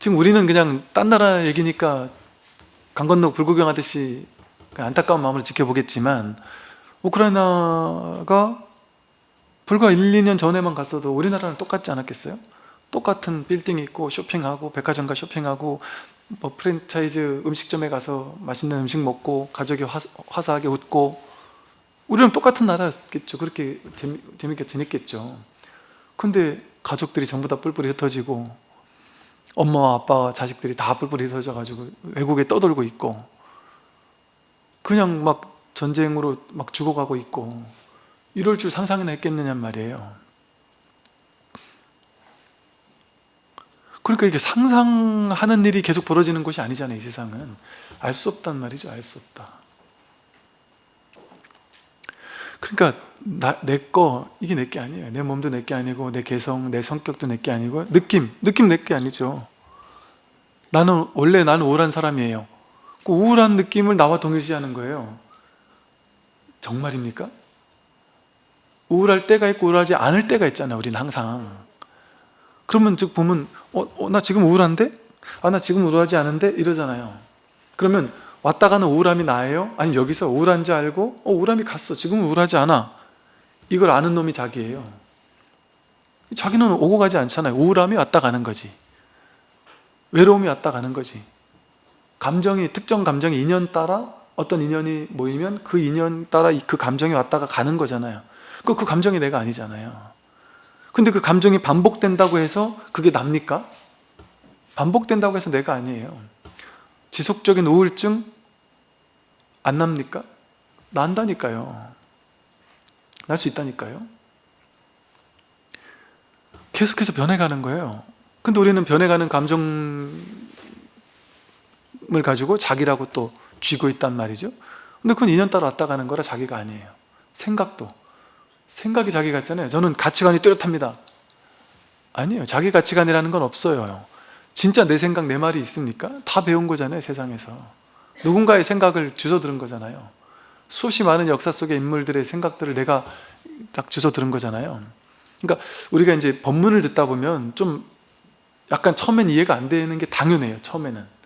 지금 우리는 그냥 딴 나라 얘기니까 강 건너 불구경하듯이 그냥 안타까운 마음으로 지켜보겠지만, 우크라이나가 불과 1, 2년 전에만 갔어도 우리나라랑 똑같지 않았겠어요? 똑같은 빌딩이 있고 쇼핑하고 백화점 가 쇼핑하고 뭐 프랜차이즈 음식점에 가서 맛있는 음식 먹고 가족이 화사하게 웃고, 우리랑 똑같은 나라였겠죠. 그렇게 재밌게 지냈겠죠. 근데 가족들이 전부 다 뿔뿔이 흩어지고 엄마와 아빠와 자식들이 다 뿔뿔이 흩어져 가지고 외국에 떠돌고 있고, 그냥 막 전쟁으로 막 죽어가고 있고, 이럴 줄 상상이나 했겠느냐 말이에요. 그러니까 이게 상상하는 일이 계속 벌어지는 것이 아니잖아요. 이 세상은 알 수 없단 말이죠. 알 수 없다. 그러니까 이게 내 게 아니에요. 내 몸도 내 게 아니고, 내 개성, 내 성격도 내 게 아니고, 느낌 내 게 아니죠. 원래 나는 우울한 사람이에요. 그 우울한 느낌을 나와 동일시하는 거예요. 정말입니까? 우울할 때가 있고 우울하지 않을 때가 있잖아요. 우리는 항상. 그러면 즉 보면 나 지금 우울한데? 나 지금 우울하지 않은데? 이러잖아요. 그러면 왔다 가는 우울함이 나예요? 아니면 여기서 우울한지 알고 우울함이 갔어. 지금은 우울하지 않아. 이걸 아는 놈이 자기예요. 자기는 오고 가지 않잖아요. 우울함이 왔다 가는 거지. 외로움이 왔다 가는 거지. 특정 감정이 인연 따라 어떤 인연이 모이면 그 인연 따라 그 감정이 왔다가 가는 거잖아요. 그 감정이 내가 아니잖아요. 근데 그 감정이 반복된다고 해서 그게 납니까? 반복된다고 해서 내가 아니에요. 지속적인 우울증 안 납니까? 난다니까요. 날 수 있다니까요. 계속해서 변해가는 거예요. 근데 우리는 변해가는 감정을 가지고 자기라고 또 쥐고 있단 말이죠. 근데 그건 인연 따라 왔다 가는 거라 자기가 아니에요. 생각이 자기 같잖아요. 저는 가치관이 뚜렷합니다. 아니에요. 자기 가치관이라는 건 없어요. 진짜 내 생각, 내 말이 있습니까? 다 배운 거잖아요. 세상에서 누군가의 생각을 주워 들은 거잖아요. 수없이 많은 역사 속의 인물들의 생각들을 내가 딱 주워 들은 거잖아요. 그러니까 우리가 이제 법문을 듣다 보면 좀 약간 처음엔 이해가 안 되는 게 당연해요. 처음에는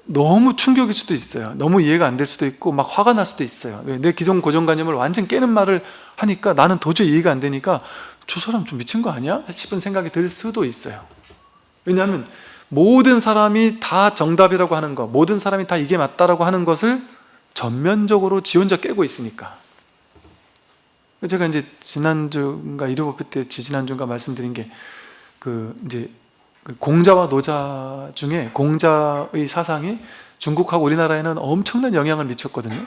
너무 충격일 수도 있어요. 너무 이해가 안 될 수도 있고 막 화가 날 수도 있어요. 내 기존 고정관념을 완전 깨는 말을 하니까 나는 도저히 이해가 안 되니까 저 사람 좀 미친 거 아니야? 싶은 생각이 들 수도 있어요. 왜냐하면 모든 사람이 다 정답이라고 하는 것, 모든 사람이 다 이게 맞다라고 하는 것을 전면적으로 지 혼자 깨고 있으니까. 제가 이제 지난주인가 일요일회 때 지난주인가 말씀드린 게 이제 공자와 노자 중에 공자의 사상이 중국하고 우리나라에는 엄청난 영향을 미쳤거든요.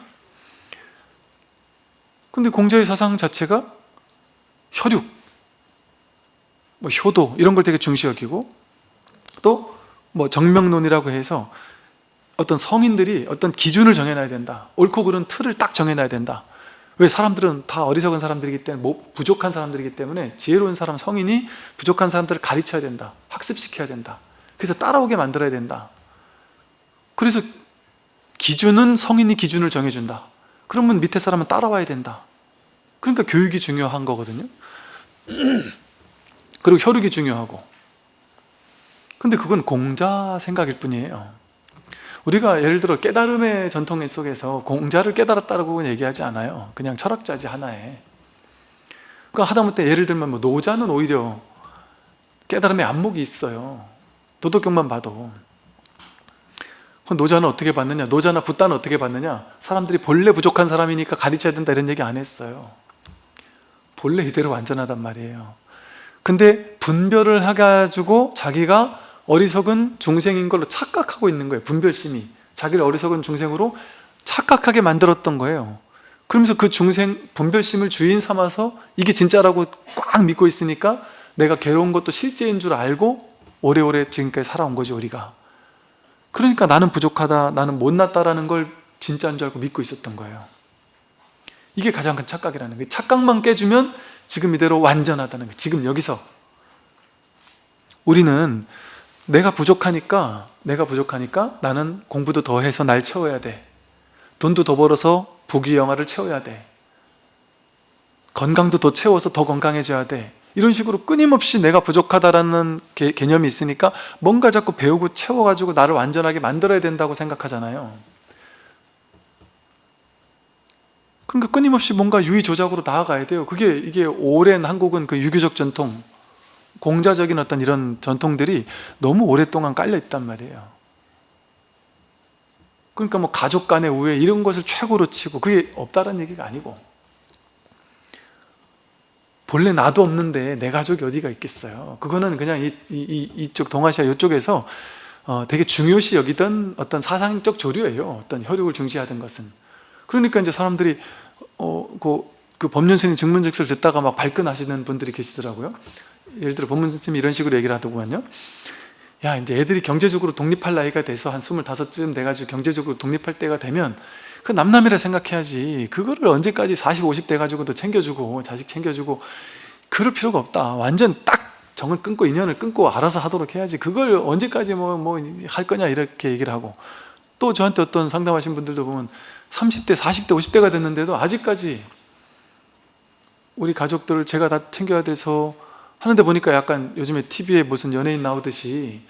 근데 공자의 사상 자체가 혈육, 효도 이런 걸 되게 중시 여기고, 또 정명론이라고 해서 어떤 성인들이 어떤 기준을 정해놔야 된다. 옳고 그른 틀을 딱 정해놔야 된다. 왜? 사람들은 다 어리석은 사람들이기 때문에, 부족한 사람들이기 때문에 지혜로운 사람, 성인이 부족한 사람들을 가르쳐야 된다. 학습시켜야 된다. 그래서 따라오게 만들어야 된다. 그래서 기준은 성인이 기준을 정해준다. 그러면 밑에 사람은 따라와야 된다. 그러니까 교육이 중요한 거거든요. 그리고 혈육이 중요하고. 근데 그건 공자 생각일 뿐이에요. 우리가 예를 들어 깨달음의 전통 속에서 공자를 깨달았다고 얘기하지 않아요. 그냥 철학자지 하나에. 그러니까 하다못해 예를 들면 노자는 오히려 깨달음의 안목이 있어요. 도덕경만 봐도. 노자는 어떻게 봤느냐? 노자나 붓다는 어떻게 봤느냐? 사람들이 본래 부족한 사람이니까 가르쳐야 된다 이런 얘기 안 했어요. 본래 이대로 완전하단 말이에요. 근데 분별을 해가지고 자기가 어리석은 중생인 걸로 착각하고 있는 거예요. 분별심이 자기를 어리석은 중생으로 착각하게 만들었던 거예요. 그러면서 그 분별심을 주인 삼아서 이게 진짜라고 꽉 믿고 있으니까 내가 괴로운 것도 실제인 줄 알고 오래오래 지금까지 살아온 거죠, 우리가. 그러니까 나는 부족하다, 나는 못났다라는 걸 진짜인 줄 알고 믿고 있었던 거예요. 이게 가장 큰 착각이라는 거예요. 착각만 깨주면 지금 이대로 완전하다는 거예요. 지금 여기서 우리는 내가 부족하니까 나는 공부도 더 해서 날 채워야 돼. 돈도 더 벌어서 부귀영화를 채워야 돼. 건강도 더 채워서 더 건강해져야 돼. 이런 식으로 끊임없이 내가 부족하다라는 개념이 있으니까 뭔가 자꾸 배우고 채워가지고 나를 완전하게 만들어야 된다고 생각하잖아요. 그러니까 끊임없이 뭔가 유의조작으로 나아가야 돼요. 이게 오랜 한국은 그 유교적 전통, 공자적인 어떤 이런 전통들이 너무 오랫동안 깔려 있단 말이에요. 그러니까 뭐 가족 간의 우애 이런 것을 최고로 치고, 그게 없다는 얘기가 아니고, 본래 나도 없는데 내 가족이 어디가 있겠어요. 그거는 그냥 이쪽 동아시아 이쪽에서 되게 중요시 여기던 어떤 사상적 조류예요. 어떤 혈육을 중시하던 것은. 그러니까 이제 사람들이 그 법륜 스님 증문즉설 듣다가 막 발끈하시는 분들이 계시더라고요. 예를 들어 법륜 스님이 이런 식으로 얘기를 하더구만요. 야, 이제 애들이 경제적으로 독립할 나이가 돼서 한 25쯤 돼가지고 경제적으로 독립할 때가 되면 그 남남이라 생각해야지, 그거를 언제까지 40, 50 돼가지고도 챙겨주고 자식 챙겨주고 그럴 필요가 없다. 완전 딱 정을 끊고 인연을 끊고 알아서 하도록 해야지, 그걸 언제까지 뭐 할 거냐, 이렇게 얘기를 하고, 또 저한테 어떤 상담하신 분들도 보면 30대, 40대, 50대가 됐는데도 아직까지 우리 가족들을 제가 다 챙겨야 돼서 하는데, 보니까 약간 요즘에 TV에 무슨 연예인 나오듯이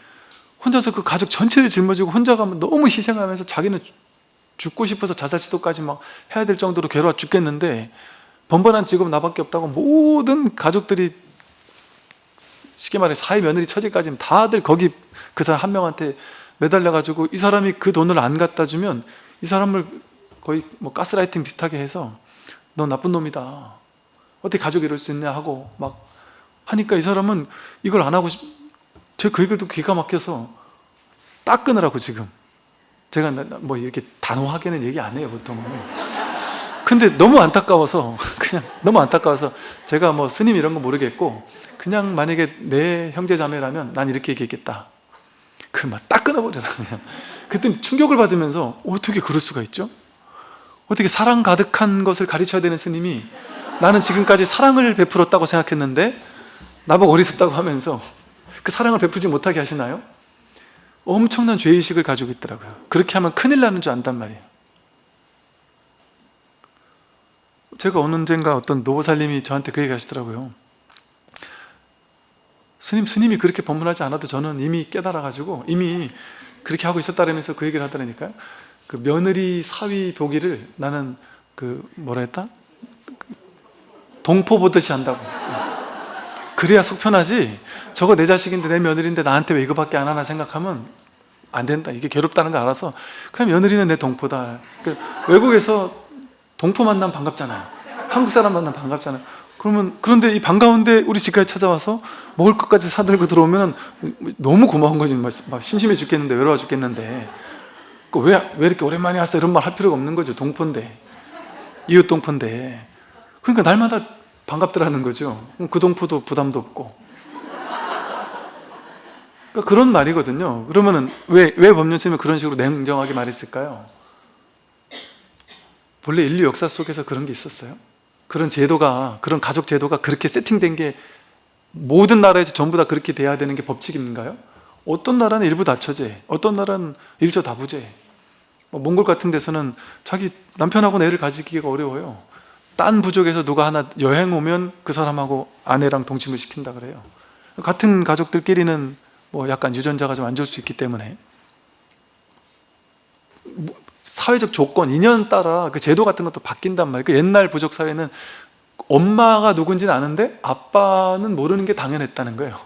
혼자서 그 가족 전체를 짊어지고 혼자가 너무 희생하면서 자기는 죽고 싶어서 자살 시도까지 막 해야 될 정도로 괴로워 죽겠는데, 번번한 직업 나밖에 없다고 모든 가족들이 쉽게 말해 사회 며느리 처지까지 다들 거기 그 사람 한 명한테 매달려가지고, 이 사람이 그 돈을 안 갖다 주면 이 사람을 거의 뭐 가스라이팅 비슷하게 해서 너 나쁜 놈이다, 어떻게 가족이 이럴 수 있냐 하고 막 하니까, 이 사람은 이걸 안 하고 제가 그 얘기도 기가 막혀서 딱 끊으라고. 지금 제가 뭐 이렇게 단호하게는 얘기 안 해요 보통은. 근데 너무 안타까워서 그냥 너무 안타까워서 제가 뭐 스님 이런 거 모르겠고, 그냥 만약에 내 형제 자매라면 난 이렇게 얘기했겠다. 그 막 딱 끊어버려라 그냥. 그때 충격을 받으면서 어떻게 그럴 수가 있죠? 어떻게 사랑 가득한 것을 가르쳐야 되는 스님이 나는 지금까지 사랑을 베풀었다고 생각했는데 나보고 어리석다고 하면서 그 사랑을 베풀지 못하게 하시나요? 엄청난 죄의식을 가지고 있더라고요. 그렇게 하면 큰일 나는 줄 안단 말이에요. 제가 어느 언젠가 어떤 노보살님이 저한테 그 얘기 하시더라고요. 스님이 그렇게 법문하지 않아도 저는 이미 깨달아가지고 이미 그렇게 하고 있었다라면서 그 얘기를 하더라니까요. 그 며느리 사위 보기를 나는 그 뭐라 했다? 동포 보듯이 한다고. 그래야 속 편하지, 저거 내 자식인데 내 며느리인데 나한테 왜 이거밖에 안 하나 생각하면 안 된다. 이게 괴롭다는 거 알아서 그냥 며느리는 내 동포다. 외국에서 동포 만나면 반갑잖아요. 한국 사람 만나면 반갑잖아요. 그런데 이 반가운데 우리 집까지 찾아와서 먹을 것까지 사들고 들어오면 너무 고마운 거지. 막 심심해 죽겠는데, 외로워 죽겠는데 왜 이렇게 오랜만에 왔어, 이런 말 할 필요가 없는 거죠. 동포인데, 이웃 동포인데. 그러니까 날마다 반갑더라는 거죠. 그 동포도 부담도 없고. 그러니까 그런 말이거든요. 그러면은 왜 법륜스님은 그런 식으로 냉정하게 말했을까요? 본래 인류 역사 속에서 그런 게 있었어요? 그런 제도가, 그런 가족 제도가 그렇게 세팅된 게 모든 나라에서 전부 다 그렇게 돼야 되는 게 법칙인가요? 어떤 나라는 일부 다처제, 어떤 나라는 일조다부제. 몽골 같은 데서는 자기 남편하고 애를 가지기가 어려워요. 딴 부족에서 누가 하나 여행 오면 그 사람하고 아내랑 동침을 시킨다 그래요. 같은 가족들끼리는 뭐 약간 유전자가 좀 안 좋을 수 있기 때문에 사회적 조건, 인연 따라 그 제도 같은 것도 바뀐단 말이에요. 그 옛날 부족 사회는 엄마가 누군지는 아는데 아빠는 모르는 게 당연했다는 거예요.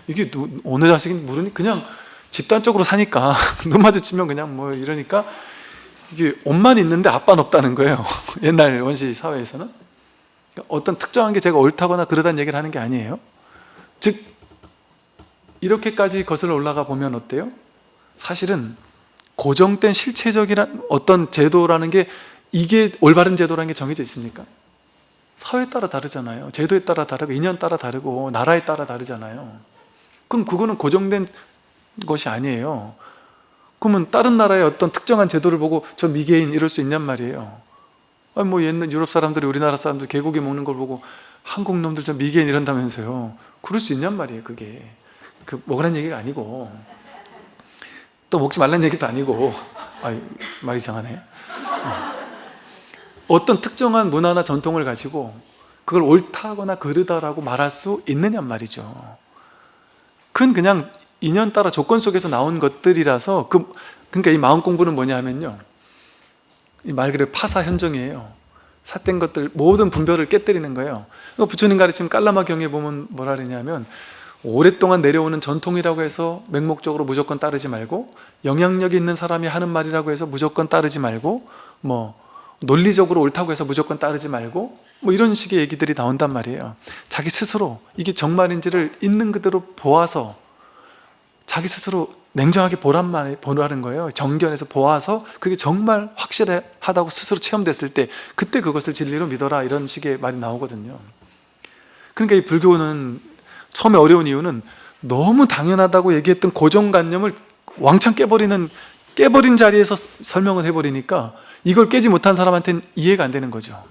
이게 어느 자식인지 모르니 그냥 집단적으로 사니까 눈 마주치면 그냥 뭐 이러니까 이게 엄마는 있는데 아빠는 없다는 거예요. 옛날 원시 사회에서는. 어떤 특정한 게 제가 옳다거나 그러다는 얘기를 하는 게 아니에요. 즉 이렇게까지 거슬러 올라가 보면 어때요? 사실은 고정된 실체적인 어떤 제도라는 게, 이게 올바른 제도라는 게 정해져 있습니까? 사회에 따라 다르잖아요. 제도에 따라 다르고 인연 따라 다르고 나라에 따라 다르잖아요. 그럼 그거는 고정된 것이 아니에요. 그러면 다른 나라의 어떤 특정한 제도를 보고 저 미개인 이럴 수 있냔 말이에요. 뭐 옛날 유럽 사람들이 우리나라 사람들 개고기 먹는 걸 보고 한국 놈들 저 미개인 이런다면서요. 그럴 수 있냔 말이에요. 그게 먹으라는 얘기가 아니고 또 먹지 말라는 얘기도 아니고. 말이 이상하네. 어떤 특정한 문화나 전통을 가지고 그걸 옳다거나 그르다라고 말할 수 있느냐 말이죠. 그건 그냥 인연 따라 조건 속에서 나온 것들이라서 그러니까 이 마음 공부는 뭐냐 하면요, 이 말 그대로 파사현정이에요. 삿된 것들 모든 분별을 깨뜨리는 거예요. 부처님 가르침 깔라마 경에 보면 뭐라 그러냐면, 오랫동안 내려오는 전통이라고 해서 맹목적으로 무조건 따르지 말고, 영향력이 있는 사람이 하는 말이라고 해서 무조건 따르지 말고, 뭐 논리적으로 옳다고 해서 무조건 따르지 말고, 뭐 이런 식의 얘기들이 나온단 말이에요. 자기 스스로 이게 정말인지를 있는 그대로 보아서, 자기 스스로 냉정하게 보라는 거예요. 정견에서 보아서 그게 정말 확실하다고 스스로 체험됐을 때 그때 그것을 진리로 믿어라, 이런 식의 말이 나오거든요. 그러니까 이 불교는 처음에 어려운 이유는 너무 당연하다고 얘기했던 고정관념을 왕창 깨버린 자리에서 설명을 해버리니까 이걸 깨지 못한 사람한테는 이해가 안 되는 거죠.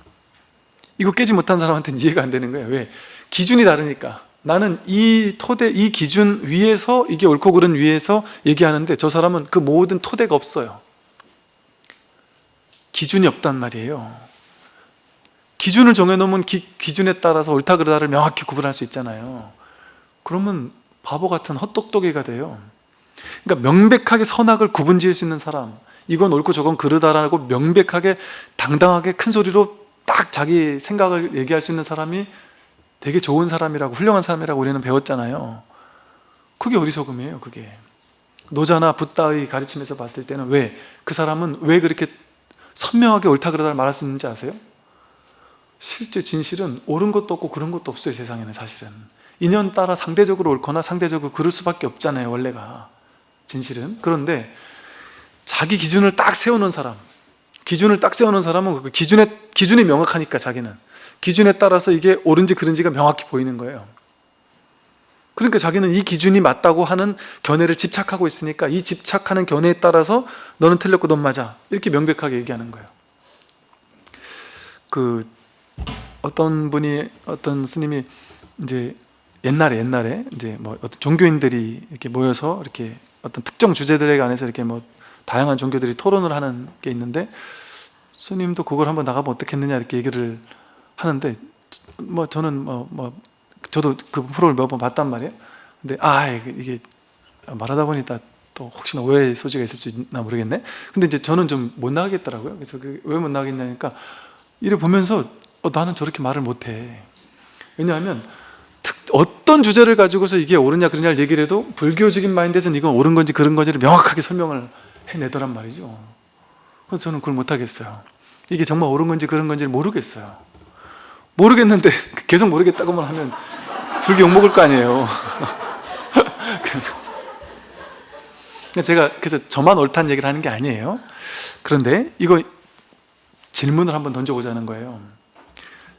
이거 깨지 못한 사람한테는 이해가 안 되는 거예요. 왜? 기준이 다르니까. 나는 이 토대, 이 기준 위에서, 이게 옳고 그른 위에서 얘기하는데 저 사람은 그 모든 토대가 없어요. 기준이 없단 말이에요. 기준을 정해놓으면 기준에 따라서 옳다 그르다를 명확히 구분할 수 있잖아요. 그러면 바보 같은 헛똑똑이가 돼요. 그러니까 명백하게 선악을 구분지을 수 있는 사람, 이건 옳고 저건 그르다라고 명백하게 당당하게 큰 소리로 딱 자기 생각을 얘기할 수 있는 사람이 되게 좋은 사람이라고, 훌륭한 사람이라고 우리는 배웠잖아요. 그게 어리석음이에요. 그게 노자나 붓다의 가르침에서 봤을 때는 왜 그 사람은 왜 그렇게 선명하게 옳다 그르다를 말할 수 있는지 아세요? 실제 진실은 옳은 것도 없고 그런 것도 없어요. 세상에는 사실은 인연 따라 상대적으로 옳거나 상대적으로 그럴 수밖에 없잖아요, 원래가 진실은. 그런데 자기 기준을 딱 세우는 사람은 그 기준이 명확하니까, 자기는 기준에 따라서 이게 옳은지 그른지가 명확히 보이는 거예요. 그러니까 자기는 이 기준이 맞다고 하는 견해를 집착하고 있으니까 이 집착하는 견해에 따라서 너는 틀렸고 넌 맞아, 이렇게 명백하게 얘기하는 거예요. 어떤 스님이 이제 옛날에 이제 뭐 어떤 종교인들이 이렇게 모여서 이렇게 어떤 특정 주제들에 관해서 이렇게 뭐 다양한 종교들이 토론을 하는 게 있는데, 스님도 그걸 한번 나가보면 어떻겠느냐 이렇게 얘기를 하는데, 저도 그 프로를 몇 번 봤단 말이에요. 근데 이게 말하다 보니까 또 혹시나 오해의 소지가 있을 수 있나 모르겠네. 근데 이제 저는 좀 못 나가겠더라고요. 그래서 왜 못 나가겠냐니까, 이를 보면서 나는 저렇게 말을 못해. 왜냐하면 어떤 주제를 가지고서 이게 옳으냐 그러냐를 얘기를 해도 불교적인 마인드에서는 이건 옳은 건지 그런 건지를 명확하게 설명을 해내더란 말이죠. 그래서 저는 그걸 못하겠어요. 이게 정말 옳은 건지 그런 건지를 모르겠어요. 모르겠는데 계속 모르겠다고만 하면 불교 욕먹을 거 아니에요. 제가 그래서 저만 옳다는 얘기를 하는 게 아니에요. 그런데 이거 질문을 한번 던져보자는 거예요.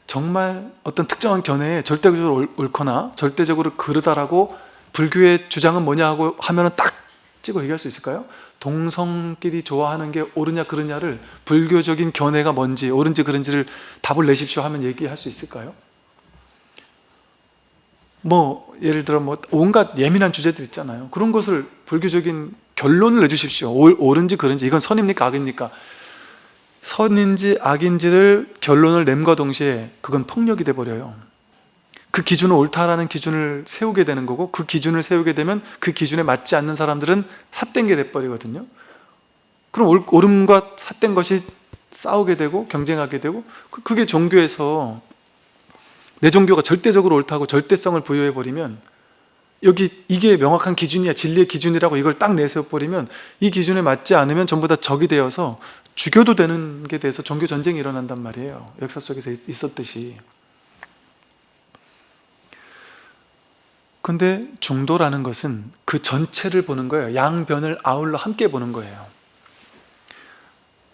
정말 어떤 특정한 견해에 절대적으로 옳거나 절대적으로 그르다라고 불교의 주장은 뭐냐 하고 하면은 딱 찍어 얘기할 수 있을까요? 동성끼리 좋아하는 게 옳으냐 그르냐를 불교적인 견해가 뭔지 옳은지 그른지를 답을 내십시오 하면 얘기할 수 있을까요? 예를 들어 온갖 예민한 주제들 있잖아요. 그런 것을 불교적인 결론을 내주십시오. 옳은지 그른지, 이건 선입니까 악입니까? 선인지 악인지를 결론을 nem과 동시에 그건 폭력이 돼버려요. 그 기준은 옳다라는 기준을 세우게 되는 거고, 그 기준을 세우게 되면 그 기준에 맞지 않는 사람들은 삿된 게 돼버리거든요. 그럼 옳음과 삿된 것이 싸우게 되고 경쟁하게 되고, 그게 종교에서 내 종교가 절대적으로 옳다고 절대성을 부여해버리면, 이게 명확한 기준이야, 진리의 기준이라고 이걸 딱 내세워버리면 이 기준에 맞지 않으면 전부 다 적이 되어서 죽여도 되는 게 돼서 종교 전쟁이 일어난단 말이에요. 역사 속에서 있었듯이. 근데 중도라는 것은 그 전체를 보는 거예요. 양변을 아울러 함께 보는 거예요.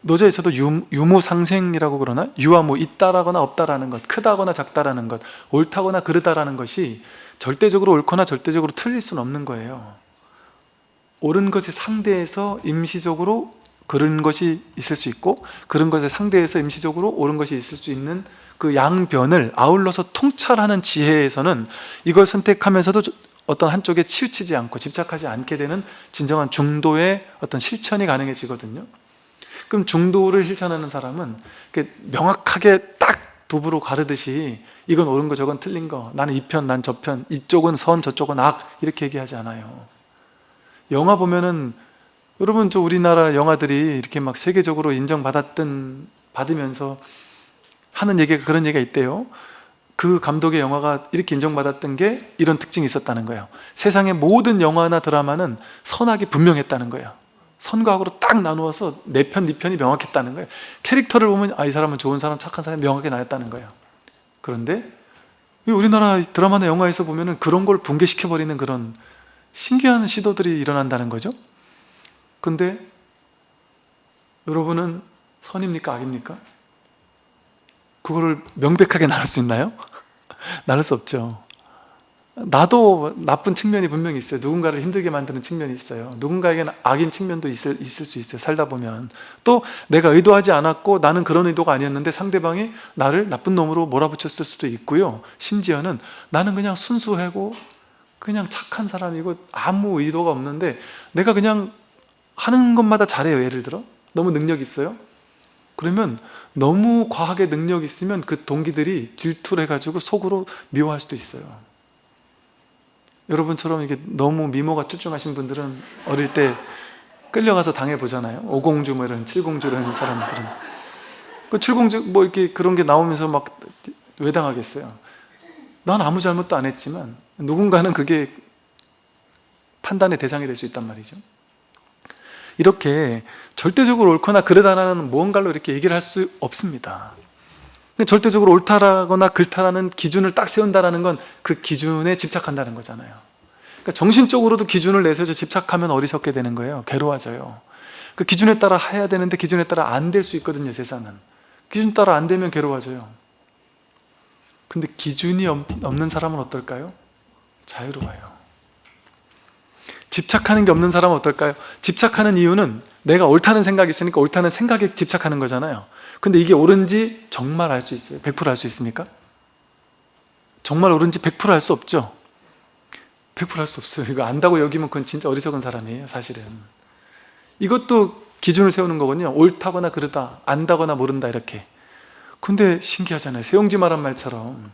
노자에서도 유무상생이라고 그러나? 유와 무, 있다라거나 없다라는 것, 크다거나 작다라는 것, 옳다거나 그르다라는 것이 절대적으로 옳거나 절대적으로 틀릴 수는 없는 거예요. 옳은 것에 상대해서 임시적으로 그런 것이 있을 수 있고, 그런 것에 상대해서 임시적으로 옳은 것이 있을 수 있는 그 양변을 아울러서 통찰하는 지혜에서는 이걸 선택하면서도 어떤 한쪽에 치우치지 않고 집착하지 않게 되는 진정한 중도의 어떤 실천이 가능해지거든요. 그럼 중도를 실천하는 사람은 명확하게 딱 두부로 가르듯이 이건 옳은 거 저건 틀린 거, 나는 이 편 난 저 편, 이쪽은 선 저쪽은 악, 이렇게 얘기하지 않아요. 영화 보면은 여러분 저 우리나라 영화들이 이렇게 막 세계적으로 받으면서 하는 얘기가 그런 얘기가 있대요. 그 감독의 영화가 이렇게 인정받았던 게 이런 특징이 있었다는 거예요. 세상의 모든 영화나 드라마는 선악이 분명했다는 거예요. 선과 악으로 딱 나누어서 내 편, 네 편이 명확했다는 거예요. 캐릭터를 보면 이 사람은 좋은 사람, 착한 사람이 명확하게 나왔다는 거예요. 그런데 우리나라 드라마나 영화에서 보면은 그런 걸 붕괴시켜버리는 그런 신기한 시도들이 일어난다는 거죠. 근데 여러분은 선입니까? 악입니까? 그거를 명백하게 나눌 수 있나요? 나눌 수 없죠. 나도 나쁜 측면이 분명히 있어요. 누군가를 힘들게 만드는 측면이 있어요. 누군가에게는 악인 측면도 있을 수 있어요. 살다 보면. 또 내가 의도하지 않았고 나는 그런 의도가 아니었는데 상대방이 나를 나쁜 놈으로 몰아붙였을 수도 있고요. 심지어는 나는 그냥 순수하고 그냥 착한 사람이고 아무 의도가 없는데 내가 그냥 하는 것마다 잘해요. 예를 들어 너무 능력이 있어요. 그러면 너무 과하게 능력이 있으면 그 동기들이 질투를 해가지고 속으로 미워할 수도 있어요. 여러분처럼 이게 너무 미모가 쭈쭈하신 분들은 어릴 때 끌려가서 당해보잖아요. 오공주 뭐 이런 칠공주 이런 사람들은 그 칠공주 뭐 이렇게 그런 게 나오면서 막 왜 당하겠어요? 난 아무 잘못도 안 했지만 누군가는 그게 판단의 대상이 될 수 있단 말이죠. 이렇게 절대적으로 옳거나 그르다라는 무언가로 이렇게 얘기를 할 수 없습니다. 절대적으로 옳다라거나 그렇다라는 기준을 딱 세운다는 건 그 기준에 집착한다는 거잖아요. 그러니까 정신적으로도 기준을 내세워서 집착하면 어리석게 되는 거예요. 괴로워져요. 그 기준에 따라 해야 되는데 기준에 따라 안 될 수 있거든요. 세상은 기준 따라 안 되면 괴로워져요. 근데 기준이 없는 사람은 어떨까요? 자유로워요. 집착하는 게 없는 사람은 어떨까요? 집착하는 이유는 내가 옳다는 생각이 있으니까 옳다는 생각에 집착하는 거잖아요. 근데 이게 옳은지 정말 알 수 있어요? 100% 알 수 있습니까? 정말 옳은지 100% 알 수 없죠? 100% 알 수 없어요. 이거 안다고 여기면 그건 진짜 어리석은 사람이에요. 사실은 이것도 기준을 세우는 거거든요. 옳다거나 그르다, 안다거나 모른다 이렇게. 근데 신기하잖아요. 세용지 말한 말처럼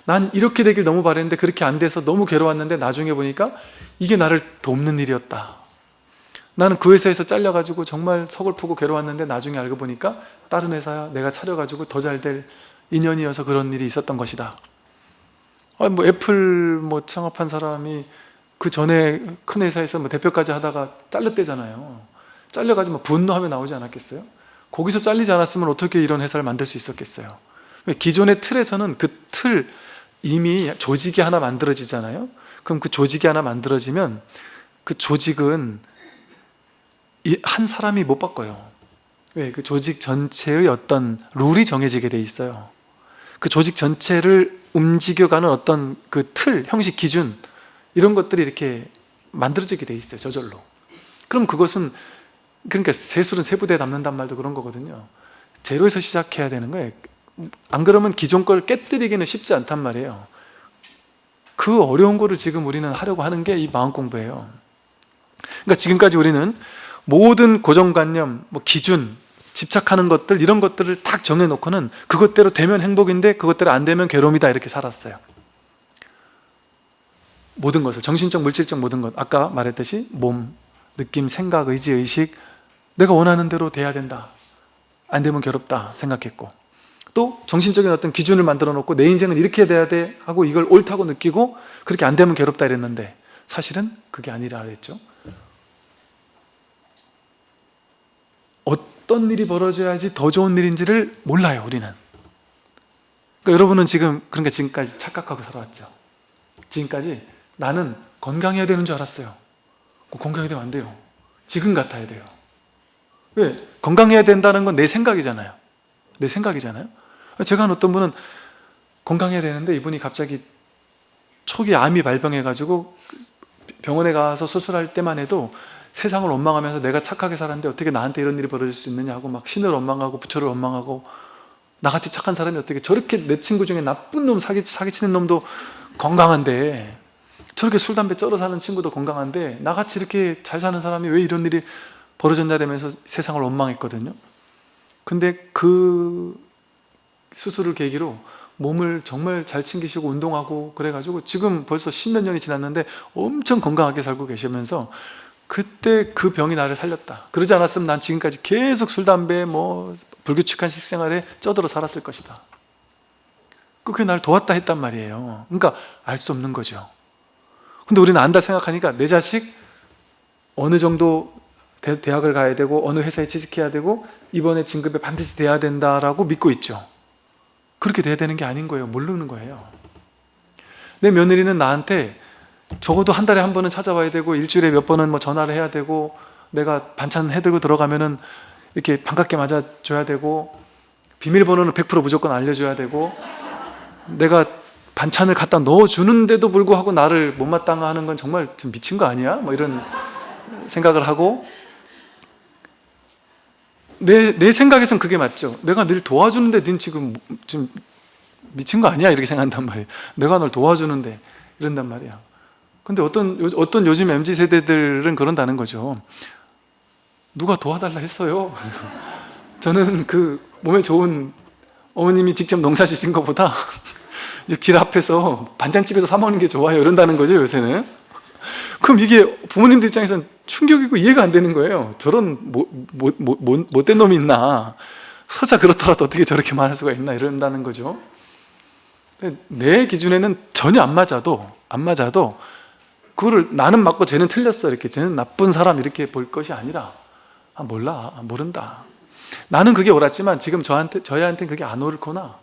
난 이렇게 되길 너무 바랬는데 그렇게 안 돼서 너무 괴로웠는데 나중에 보니까 이게 나를 돕는 일이었다. 나는 그 회사에서 잘려가지고 정말 서글프고 괴로웠는데 나중에 알고 보니까 다른 회사 내가 차려가지고 더 잘 될 인연이어서 그런 일이 있었던 것이다. 뭐 애플 뭐 창업한 사람이 그 전에 큰 회사에서 뭐 대표까지 하다가 잘렸대잖아요. 잘려가지고 분노하며 나오지 않았겠어요? 거기서 잘리지 않았으면 어떻게 이런 회사를 만들 수 있었겠어요? 기존의 틀에서는 그 틀 이미 조직이 하나 만들어지잖아요. 그럼 그 조직이 하나 만들어지면 그 조직은 한 사람이 못 바꿔요. 왜? 그 조직 전체의 어떤 룰이 정해지게 돼 있어요. 그 조직 전체를 움직여가는 어떤 그 틀, 형식, 기준 이런 것들이 이렇게 만들어지게 돼 있어요. 저절로. 그럼 그것은 그러니까 세술은 세부대에 담는단 말도 그런 거거든요. 제로에서 시작해야 되는 거예요. 안 그러면 기존 걸 깨뜨리기는 쉽지 않단 말이에요. 그 어려운 거를 지금 우리는 하려고 하는 게 이 마음 공부예요. 그러니까 지금까지 우리는 모든 고정관념, 뭐 기준, 집착하는 것들 이런 것들을 딱 정해놓고는 그것대로 되면 행복인데 그것대로 안 되면 괴로움이다 이렇게 살았어요. 모든 것을 정신적, 물질적 모든 것 아까 말했듯이 몸, 느낌, 생각, 의지, 의식 내가 원하는 대로 돼야 된다. 안 되면 괴롭다 생각했고 또 정신적인 어떤 기준을 만들어 놓고 내 인생은 이렇게 돼야 돼 하고 이걸 옳다고 느끼고 그렇게 안 되면 괴롭다 이랬는데 사실은 그게 아니라 그랬죠. 어떤 일이 벌어져야지 더 좋은 일인지를 몰라요 우리는. 그러니까 여러분은 지금 그러니까 지금까지 착각하고 살아왔죠. 지금까지 나는 건강해야 되는 줄 알았어요. 건강해야 되면 안 돼요. 지금 같아야 돼요. 왜? 건강해야 된다는 건 내 생각이잖아요. 내 생각이잖아요. 제가 한 어떤 분은 건강해야 되는데 이분이 갑자기 초기 암이 발병해가지고 병원에 가서 수술할 때만 해도 세상을 원망하면서 내가 착하게 살았는데 어떻게 나한테 이런 일이 벌어질 수 있느냐 하고 막 신을 원망하고 부처를 원망하고 나같이 착한 사람이 어떻게 저렇게 내 친구 중에 나쁜 놈 사기치는 놈도 건강한데 저렇게 술 담배 쩔어 사는 친구도 건강한데 나같이 이렇게 잘 사는 사람이 왜 이런 일이 벌어졌냐면서 세상을 원망했거든요. 근데 그 수술을 계기로 몸을 정말 잘 챙기시고 운동하고 그래가지고 지금 벌써 10몇 년이 지났는데 엄청 건강하게 살고 계시면서 그때 그 병이 나를 살렸다. 그러지 않았으면 난 지금까지 계속 술, 담배, 뭐 불규칙한 식생활에 쩌들어 살았을 것이다. 그게 나를 도왔다 했단 말이에요. 그러니까 알 수 없는 거죠. 근데 우리는 안다 생각하니까 내 자식 어느 정도 대학을 가야 되고 어느 회사에 취직해야 되고 이번에 진급에 반드시 돼야 된다라고 믿고 있죠. 그렇게 돼야 되는 게 아닌 거예요. 모르는 거예요. 내 며느리는 나한테 적어도 한 달에 한 번은 찾아와야 되고 일주일에 몇 번은 뭐 전화를 해야 되고 내가 반찬 해들고 들어가면은 이렇게 반갑게 맞아줘야 되고 비밀번호는 100% 무조건 알려줘야 되고 내가 반찬을 갖다 넣어주는데도 불구하고 나를 못마땅하는 건 정말 좀 미친 거 아니야? 뭐 이런 생각을 하고 내 생각에선 그게 맞죠. 내가 늘 도와주는데 닌 지금 좀 미친 거 아니야? 이렇게 생각한단 말이에요. 내가 널 도와주는데 이런단 말이야. 근데 어떤 요즘 MZ세대들은 그런다는 거죠. 누가 도와달라 했어요? 저는 그 몸에 좋은 어머님이 직접 농사 지신 것보다 길 앞에서 반찬집에서 사 먹는 게 좋아요. 이런다는 거죠, 요새는. 그럼 이게 부모님들 입장에서는 충격이고 이해가 안 되는 거예요. 저런 못된 놈이 있나. 서자 그렇더라도 어떻게 저렇게 말할 수가 있나 이런다는 거죠. 내 기준에는 전혀 안 맞아도 그거를 나는 맞고 쟤는 틀렸어 이렇게 쟤는 나쁜 사람 이렇게 볼 것이 아니라 몰라, 모른다. 나는 그게 옳았지만 지금 저희한테는 그게 안 옳거나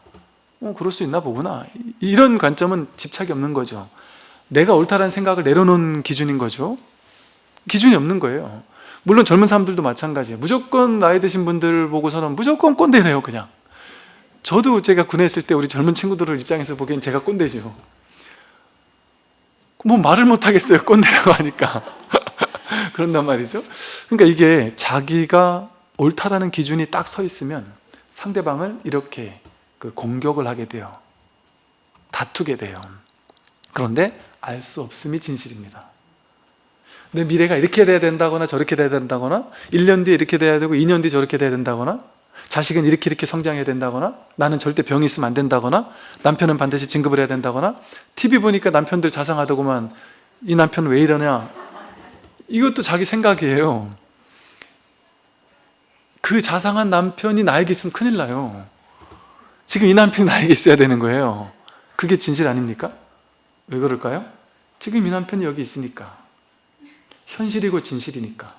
그럴 수 있나 보구나. 이런 관점은 집착이 없는 거죠. 내가 옳다라는 생각을 내려놓은 기준인 거죠. 기준이 없는 거예요. 물론 젊은 사람들도 마찬가지예요. 무조건 나이 드신 분들 보고서는 무조건 꼰대래요, 그냥. 저도 제가 군에 있을 때 우리 젊은 친구들 입장에서 보기엔 제가 꼰대죠. 뭐 말을 못 하겠어요, 꼰대라고 하니까. 그런단 말이죠. 그러니까 이게 자기가 옳다라는 기준이 딱 서 있으면 상대방을 이렇게 공격을 하게 돼요. 다투게 돼요. 그런데 알 수 없음이 진실입니다. 내 미래가 이렇게 돼야 된다거나 저렇게 돼야 된다거나 1년 뒤에 이렇게 돼야 되고 2년 뒤에 저렇게 돼야 된다거나 자식은 이렇게 성장해야 된다거나 나는 절대 병이 있으면 안 된다거나 남편은 반드시 진급을 해야 된다거나 TV 보니까 남편들 자상하더구만 이 남편은 왜 이러냐. 이것도 자기 생각이에요. 그 자상한 남편이 나에게 있으면 큰일 나요. 지금 이 남편이 나에게 있어야 되는 거예요. 그게 진실 아닙니까? 왜 그럴까요? 지금 이 남편이 여기 있으니까. 현실이고 진실이니까.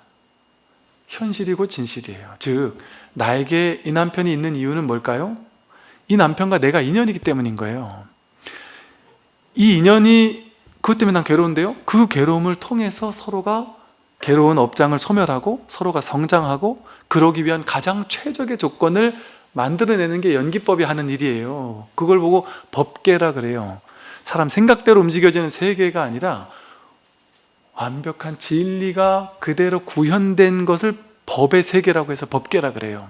현실이고 진실이에요. 즉 나에게 이 남편이 있는 이유는 뭘까요? 이 남편과 내가 인연이기 때문인 거예요. 이 인연이 그것 때문에 난 괴로운데요. 그 괴로움을 통해서 서로가 괴로운 업장을 소멸하고 서로가 성장하고 그러기 위한 가장 최적의 조건을 만들어내는 게 연기법이 하는 일이에요. 그걸 보고 법계라 그래요. 사람 생각대로 움직여지는 세계가 아니라 완벽한 진리가 그대로 구현된 것을 법의 세계라고 해서 법계라 그래요.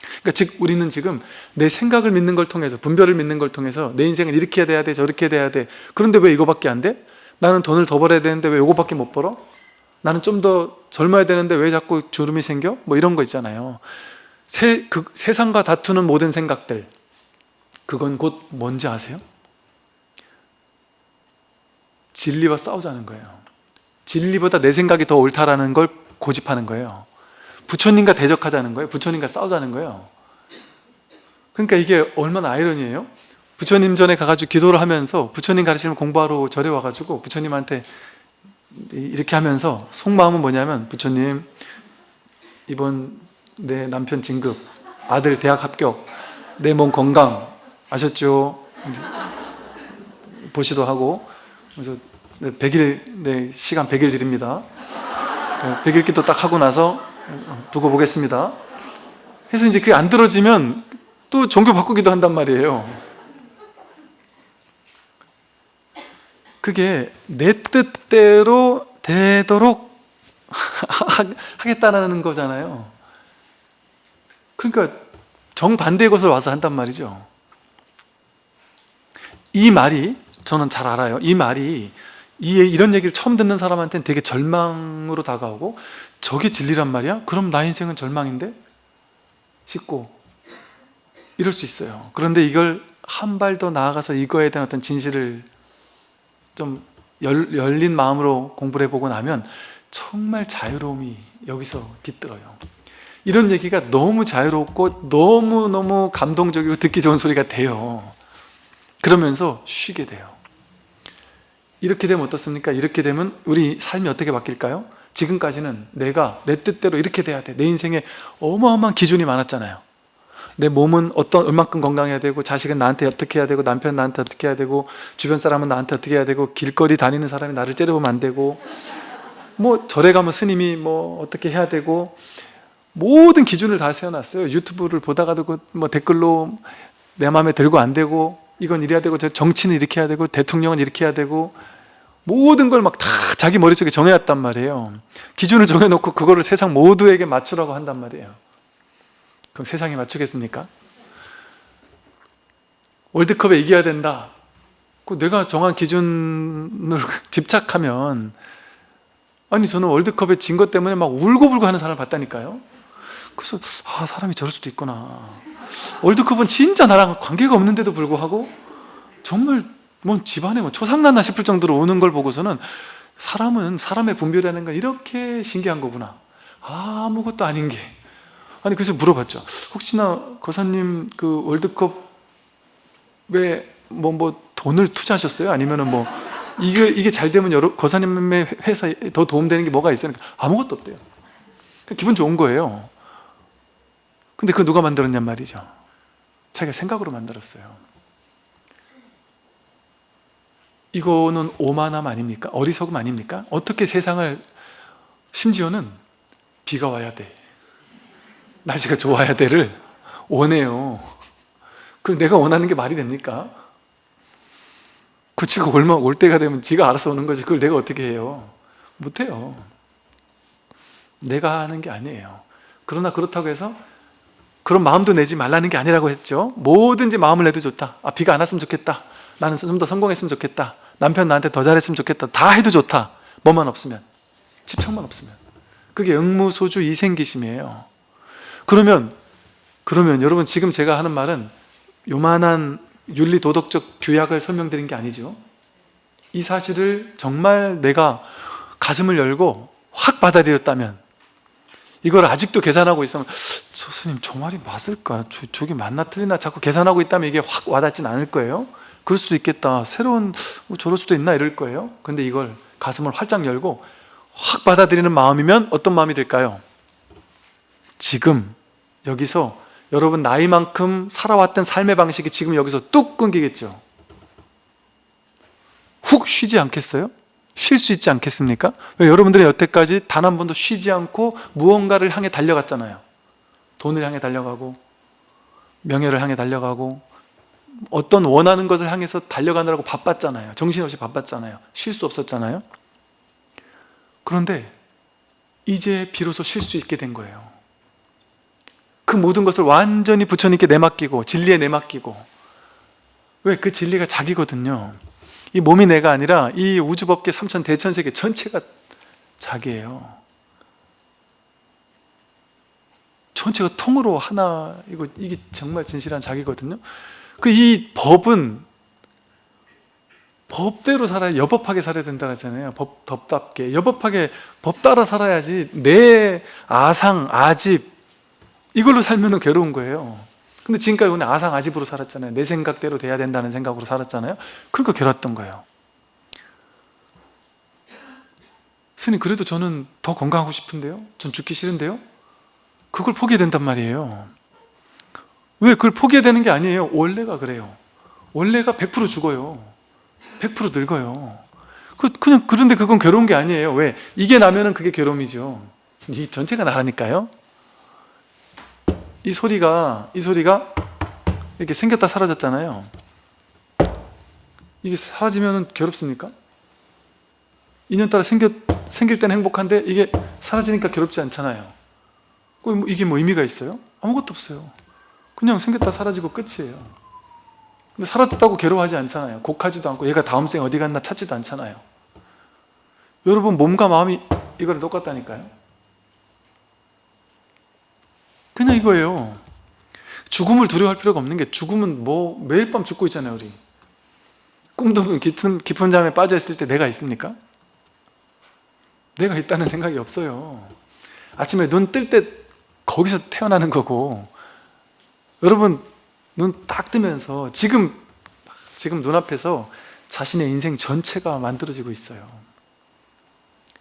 그러니까 즉 우리는 지금 내 생각을 믿는 걸 통해서 분별을 믿는 걸 통해서 내 인생은 이렇게 돼야 돼 저렇게 돼야 돼. 그런데 왜 이거밖에 안 돼? 나는 돈을 더 벌어야 되는데 왜 이거밖에 못 벌어? 나는 좀 더 젊어야 되는데 왜 자꾸 주름이 생겨? 뭐 이런 거 있잖아요. 세상과 다투는 모든 생각들, 그건 곧 뭔지 아세요? 진리와 싸우자는 거예요. 진리보다 내 생각이 더 옳다라는 걸 고집하는 거예요. 부처님과 대적하자는 거예요. 부처님과 싸우자는 거예요. 그러니까 이게 얼마나 아이러니해요? 부처님 전에 가가지고 기도를 하면서 부처님 가르치는 공부하러 절에 와가지고 부처님한테 이렇게 하면서 속마음은 뭐냐면 부처님 이번 내 남편 진급, 아들 대학 합격, 내 몸 건강 아셨죠? 보시도 하고 그래서 100일, 시간 100일 드립니다. 100일 기도 딱 하고 나서 두고 보겠습니다. 해서 이제 그게 안 들어지면 또 종교 바꾸기도 한단 말이에요. 그게 내 뜻대로 되도록 하겠다는 거잖아요. 그러니까 정반대의 것을 와서 한단 말이죠. 이 말이 저는 잘 알아요. 이 말이 이런 얘기를 처음 듣는 사람한테는 되게 절망으로 다가오고 저게 진리란 말이야? 그럼 나 인생은 절망인데? 싶고 이럴 수 있어요. 그런데 이걸 한 발 더 나아가서 이거에 대한 어떤 진실을 좀 열린 마음으로 공부를 해보고 나면 정말 자유로움이 여기서 깃들어요. 이런 얘기가 너무 자유롭고 너무너무 감동적이고 듣기 좋은 소리가 돼요. 그러면서 쉬게 돼요. 이렇게 되면 어떻습니까? 이렇게 되면 우리 삶이 어떻게 바뀔까요? 지금까지는 내가 내 뜻대로 이렇게 돼야 돼. 내 인생에 어마어마한 기준이 많았잖아요. 내 몸은 얼만큼 건강해야 되고, 자식은 나한테 어떻게 해야 되고, 남편은 나한테 어떻게 해야 되고, 주변 사람은 나한테 어떻게 해야 되고, 길거리 다니는 사람이 나를 째려보면 안 되고, 뭐 절에 가면 스님이 뭐 어떻게 해야 되고, 모든 기준을 다 세워놨어요. 유튜브를 보다가도 뭐 댓글로 내 마음에 들고 안 되고, 이건 이래야 되고, 저 정치는 이렇게 해야 되고, 대통령은 이렇게 해야 되고, 모든 걸 막 다 자기 머릿속에 정해놨단 말이에요. 기준을 정해놓고 그거를 세상 모두에게 맞추라고 한단 말이에요. 그럼 세상에 맞추겠습니까? 월드컵에 이겨야 된다. 내가 정한 기준을 집착하면, 아니 저는 월드컵에 진 것 때문에 막 울고불고 하는 사람을 봤다니까요. 그래서 사람이 저럴 수도 있구나. 월드컵은 진짜 나랑 관계가 없는데도 불구하고 정말 뭐 집안에 뭐 초상났나 싶을 정도로 우는 걸 보고서는 사람은 사람의 분별이라는 건 이렇게 신기한 거구나. 아무것도 아닌 게. 아니 그래서 물어봤죠. 혹시나 거사님 그 월드컵에 뭐 돈을 투자하셨어요? 아니면은 뭐 이게 잘 되면 거사님의 회사에 더 도움되는 게 뭐가 있어요? 아무것도 없대요. 기분 좋은 거예요. 근데 그거 누가 만들었냔 말이죠. 자기가 생각으로 만들었어요. 이거는 오만함 아닙니까? 어리석음 아닙니까? 어떻게 세상을, 심지어는 비가 와야 돼, 날씨가 좋아야 돼를 원해요. 그럼 내가 원하는 게 말이 됩니까? 그 지가 올 때가 되면 지가 알아서 오는 거지. 그걸 내가 어떻게 해요? 못해요. 내가 하는 게 아니에요. 그러나 그렇다고 해서 그런 마음도 내지 말라는 게 아니라고 했죠. 뭐든지 마음을 내도 좋다. 비가 안 왔으면 좋겠다. 나는 좀 더 성공했으면 좋겠다. 남편 나한테 더 잘했으면 좋겠다. 다 해도 좋다. 뭐만 없으면, 지평만 없으면. 그게 응무소주 이생기심이에요. 그러면 여러분, 지금 제가 하는 말은 요만한 윤리 도덕적 규약을 설명드린 게 아니죠. 이 사실을 정말 내가 가슴을 열고 확 받아들였다면, 이걸 아직도 계산하고 있으면 저 스님 저 말이 맞을까? 저게 맞나 틀리나 자꾸 계산하고 있다면 이게 확 와닿진 않을 거예요. 그럴 수도 있겠다. 새로운 저럴 수도 있나 이럴 거예요. 근데 이걸 가슴을 활짝 열고 확 받아들이는 마음이면 어떤 마음이 될까요? 지금 여기서 여러분 나이만큼 살아왔던 삶의 방식이 지금 여기서 뚝 끊기겠죠. 훅 쉬지 않겠어요? 쉴 수 있지 않겠습니까? 왜? 여러분들이 여태까지 단 한 번도 쉬지 않고 무언가를 향해 달려갔잖아요. 돈을 향해 달려가고, 명예를 향해 달려가고, 어떤 원하는 것을 향해서 달려가느라고 바빴잖아요. 정신없이 바빴잖아요. 쉴 수 없었잖아요. 그런데 이제 비로소 쉴 수 있게 된 거예요. 그 모든 것을 완전히 부처님께 내맡기고, 진리에 내맡기고. 왜? 그 진리가 자기거든요. 이 몸이 내가 아니라 이 우주법계 삼천 대천세계 전체가 자기예요. 전체가 통으로 하나, 이게 정말 진실한 자기거든요. 이 법은 법대로 살아야, 여법하게 살아야 된다 하잖아요. 덥답게 여법하게 법 따라 살아야지. 내 아상 아집 이걸로 살면 괴로운 거예요. 근데 지금까지 우리는 아상 아집으로 살았잖아요. 내 생각대로 돼야 된다는 생각으로 살았잖아요. 그러니까 괴로웠던 거예요. 스님, 그래도 저는 더 건강하고 싶은데요? 전 죽기 싫은데요? 그걸 포기해야 된단 말이에요. 왜? 그걸 포기해야 되는 게 아니에요. 원래가 그래요. 원래가 100% 죽어요. 100% 늙어요. 그냥, 그런데 그건 괴로운 게 아니에요. 왜? 이게 나면은 그게 괴로움이죠. 이 전체가 나라니까요. 이 소리가 이렇게 생겼다 사라졌잖아요. 이게 사라지면 괴롭습니까? 인연따라 생길 때는 행복한데 이게 사라지니까 괴롭지 않잖아요. 이게 뭐 의미가 있어요? 아무것도 없어요. 그냥 생겼다 사라지고 끝이에요. 근데 사라졌다고 괴로워하지 않잖아요. 곡하지도 않고 얘가 다음 생에 어디 갔나 찾지도 않잖아요. 여러분 몸과 마음이 이거랑 똑같다니까요. 그냥 이거예요. 죽음을 두려워할 필요가 없는 게, 죽음은 뭐 매일 밤 죽고 있잖아요. 우리 꿈도 깊은 잠에 빠져 있을 때 내가 있습니까? 내가 있다는 생각이 없어요. 아침에 눈 뜰 때 거기서 태어나는 거고, 여러분 눈 딱 뜨면서 지금 눈앞에서 자신의 인생 전체가 만들어지고 있어요.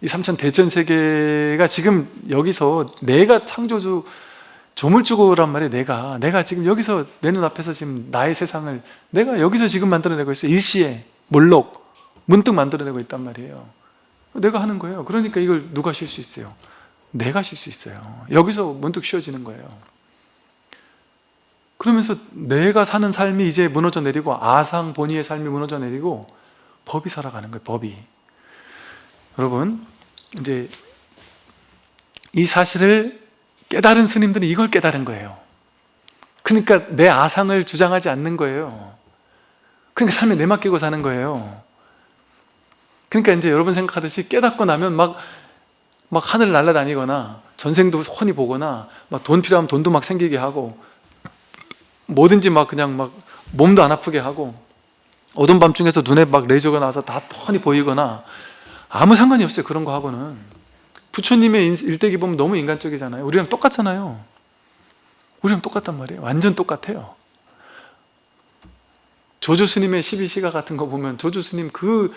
이 삼천 대천세계가 지금 여기서 내가 창조주, 조물주고란 말이에요. 내가 지금 여기서 내 눈앞에서 지금 나의 세상을 내가 여기서 지금 만들어내고 있어요. 일시에 몰록 문득 만들어내고 있단 말이에요. 내가 하는 거예요. 그러니까 이걸 누가 쉴 수 있어요? 내가 쉴 수 있어요. 여기서 문득 쉬어지는 거예요. 그러면서 내가 사는 삶이 이제 무너져 내리고, 아상 본의의 삶이 무너져 내리고 법이 살아가는 거예요. 법이. 여러분, 이제 이 사실을 깨달은 스님들은 이걸 깨달은 거예요. 그러니까 내 아상을 주장하지 않는 거예요. 그러니까 삶에 내맡기고 사는 거예요. 그러니까 이제 여러분 생각하듯이 깨닫고 나면 막 하늘 날아다니거나 전생도 훤히 보거나 막 돈 필요하면 돈도 막 생기게 하고, 뭐든지 막 그냥 막 몸도 안 아프게 하고, 어두운 밤중에서 눈에 막 레이저가 나와서 다 훤히 보이거나, 아무 상관이 없어요. 그런 거 하고는. 부처님의 일대기 보면 너무 인간적이잖아요. 우리랑 똑같잖아요. 우리랑 똑같단 말이에요. 완전 똑같아요. 조주 스님의 12시가 같은 거 보면, 조주 스님, 그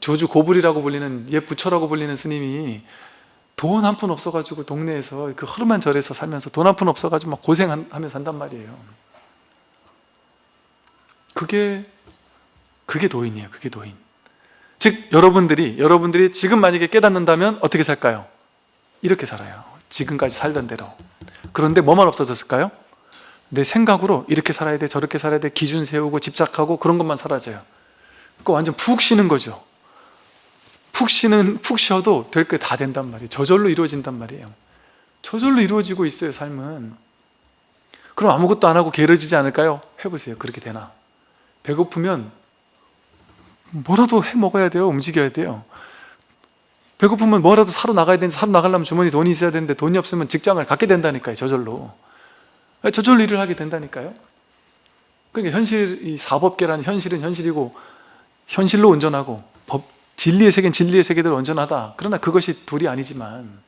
조주 고불이라고 불리는, 옛 부처라고 불리는 스님이 돈 한 푼 없어가지고 동네에서 그 허름한 절에서 살면서 돈 한 푼 없어가지고 막 고생하면서 산단 말이에요. 그게 도인이에요. 그게 도인. 즉 여러분들이 지금 만약에 깨닫는다면 어떻게 살까요? 이렇게 살아요. 지금까지 살던 대로. 그런데 뭐만 없어졌을까요? 내 생각으로 이렇게 살아야 돼, 저렇게 살아야 돼, 기준 세우고 집착하고 그런 것만 사라져요. 그러니까 완전 푹 쉬는 거죠. 푹 쉬어도 될 게 다 된단 말이에요. 저절로 이루어진단 말이에요. 저절로 이루어지고 있어요, 삶은. 그럼 아무것도 안 하고 게으러지지 않을까요? 해보세요. 그렇게 되나? 배고프면 뭐라도 해 먹어야 돼요. 움직여야 돼요. 배고프면 뭐라도 사러 나가야 되는데, 사러 나가려면 주머니 돈이 있어야 되는데 돈이 없으면 직장을 갖게 된다니까요. 저절로 일을 하게 된다니까요. 그러니까 이 사법계라는 현실은 현실이고, 현실로 온전하고, 진리의 세계는 진리의 세계대로 온전하다. 그러나 그것이 둘이 아니지만,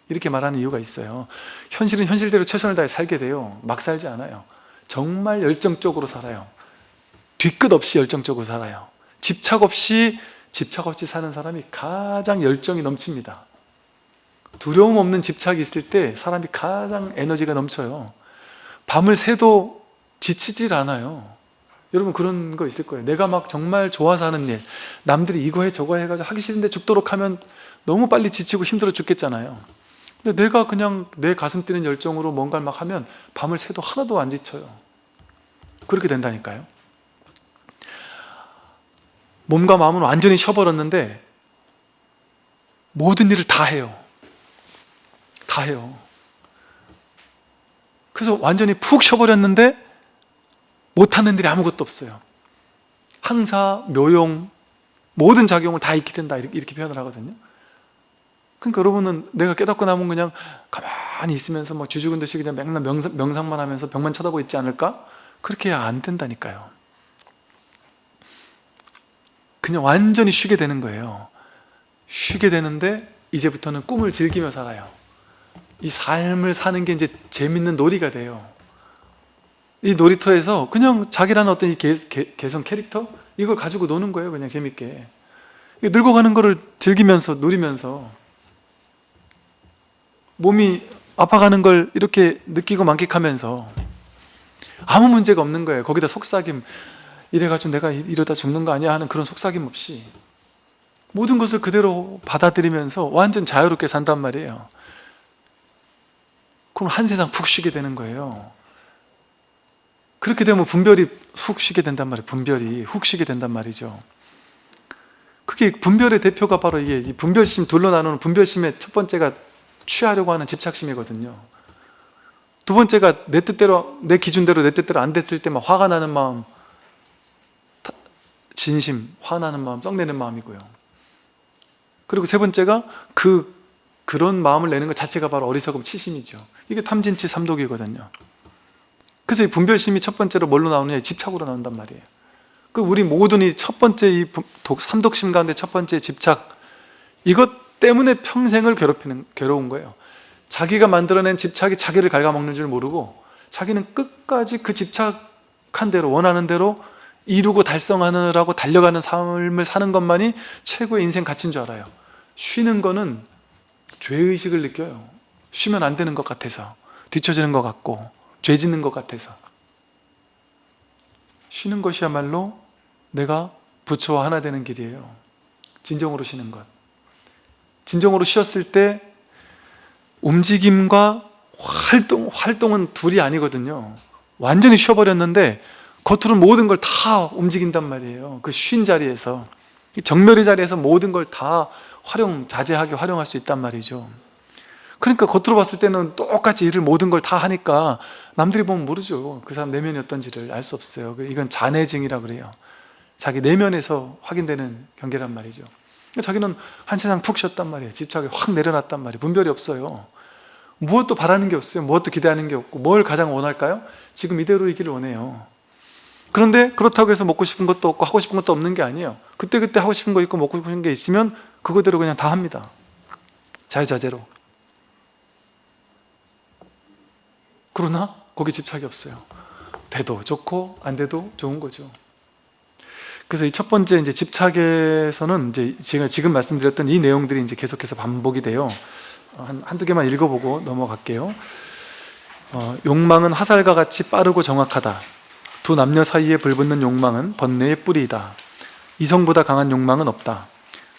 이렇게 말하는 이유가 있어요. 현실은 현실대로 최선을 다해 살게 돼요. 막 살지 않아요. 정말 열정적으로 살아요. 뒤끝 없이 열정적으로 살아요. 집착 없이 사는 사람이 가장 열정이 넘칩니다. 두려움 없는 집착이 있을 때 사람이 가장 에너지가 넘쳐요. 밤을 새도 지치질 않아요. 여러분 그런 거 있을 거예요. 내가 막 정말 좋아서 하는 일, 남들이 이거 해 저거 해가지고 하기 싫은데 죽도록 하면 너무 빨리 지치고 힘들어 죽겠잖아요. 근데 내가 그냥 내 가슴 뛰는 열정으로 뭔가를 막 하면 밤을 새도 하나도 안 지쳐요. 그렇게 된다니까요. 몸과 마음은 완전히 쉬어버렸는데 모든 일을 다 해요. 다 해요. 그래서 완전히 푹 쉬어버렸는데 못하는 일이 아무것도 없어요. 항사, 묘용, 모든 작용을 다 잊게 된다, 이렇게 표현을 하거든요. 그러니까 여러분은 내가 깨닫고 나면 그냥 가만히 있으면서 막 쥐죽은 듯이 그냥 맨날 명상만 하면서 벽만 쳐다보고 있지 않을까? 그렇게 해야 안 된다니까요. 그냥 완전히 쉬게 되는 거예요. 쉬게 되는데 이제부터는 꿈을 즐기며 살아요. 이 삶을 사는 게 이제 재밌는 놀이가 돼요. 이 놀이터에서 그냥 자기라는 어떤 이 개성 캐릭터? 이걸 가지고 노는 거예요. 그냥 재밌게. 늙어가는 거를 즐기면서 누리면서 몸이 아파가는 걸 이렇게 느끼고 만끽하면서 아무 문제가 없는 거예요. 거기다 속삭임, 이래가지고 내가 이러다 죽는 거 아니야 하는 그런 속삭임 없이 모든 것을 그대로 받아들이면서 완전 자유롭게 산단 말이에요. 그럼 한 세상 푹 쉬게 되는 거예요. 그렇게 되면 분별이 훅 쉬게 된단 말이에요. 분별이 훅 쉬게 된단 말이죠. 그게 분별의 대표가 바로 이게 이 분별심, 둘로 나누는 분별심의 첫 번째가 취하려고 하는 집착심이거든요. 두 번째가 내 뜻대로, 내 기준대로 내 뜻대로 안 됐을 때 막 화가 나는 마음, 진심, 화나는 마음, 썩내는 마음이고요. 그리고 세 번째가 그런 마음을 내는 것 자체가 바로 어리석음, 치심이죠. 이게 탐진치 삼독이거든요. 그래서 이 분별심이 첫 번째로 뭘로 나오느냐? 집착으로 나온단 말이에요. 그 우리 모든 이 첫 번째 이 삼독심 가운데 첫 번째 집착, 이것 때문에 평생을 괴로운 거예요. 자기가 만들어낸 집착이 자기를 갉아먹는 줄 모르고 자기는 끝까지 그 집착한 대로, 원하는 대로 이루고 달성하느라고 달려가는 삶을 사는 것만이 최고의 인생 가치인 줄 알아요. 쉬는 거는 죄의식을 느껴요. 쉬면 안 되는 것 같아서, 뒤처지는 것 같고, 죄 짓는 것 같아서. 쉬는 것이야말로 내가 부처와 하나 되는 길이에요. 진정으로 쉬는 것. 진정으로 쉬었을 때 움직임과 활동은 둘이 아니거든요. 완전히 쉬어버렸는데 겉으로는 모든 걸 다 움직인단 말이에요. 그 쉰 자리에서, 정멸의 자리에서 모든 걸 다 자제하게 활용할 수 있단 말이죠. 그러니까 겉으로 봤을 때는 똑같이 일을 모든 걸 다 하니까 남들이 보면 모르죠. 그 사람 내면이 어떤지를 알 수 없어요. 이건 잔해증이라고 그래요. 자기 내면에서 확인되는 경계란 말이죠. 자기는 한 세상 푹 쉬었단 말이에요. 집착이 확 내려놨단 말이에요. 분별이 없어요. 무엇도 바라는 게 없어요. 무엇도 기대하는 게 없고. 뭘 가장 원할까요? 지금 이대로이기를 원해요. 그런데 그렇다고 해서 먹고 싶은 것도 없고 하고 싶은 것도 없는 게 아니에요. 그때그때 하고 싶은 거 있고 먹고 싶은 게 있으면 그거대로 그냥 다 합니다. 자유자재로. 그러나 거기 집착이 없어요. 돼도 좋고 안 돼도 좋은 거죠. 그래서 이 첫 번째 이제 집착에서는 이제 제가 지금 말씀드렸던 이 내용들이 이제 계속해서 반복이 돼요. 한두 개만 읽어보고 넘어갈게요. 욕망은 화살과 같이 빠르고 정확하다. 두 남녀 사이에 불붙는 욕망은 번뇌의 뿌리이다. 이성보다 강한 욕망은 없다.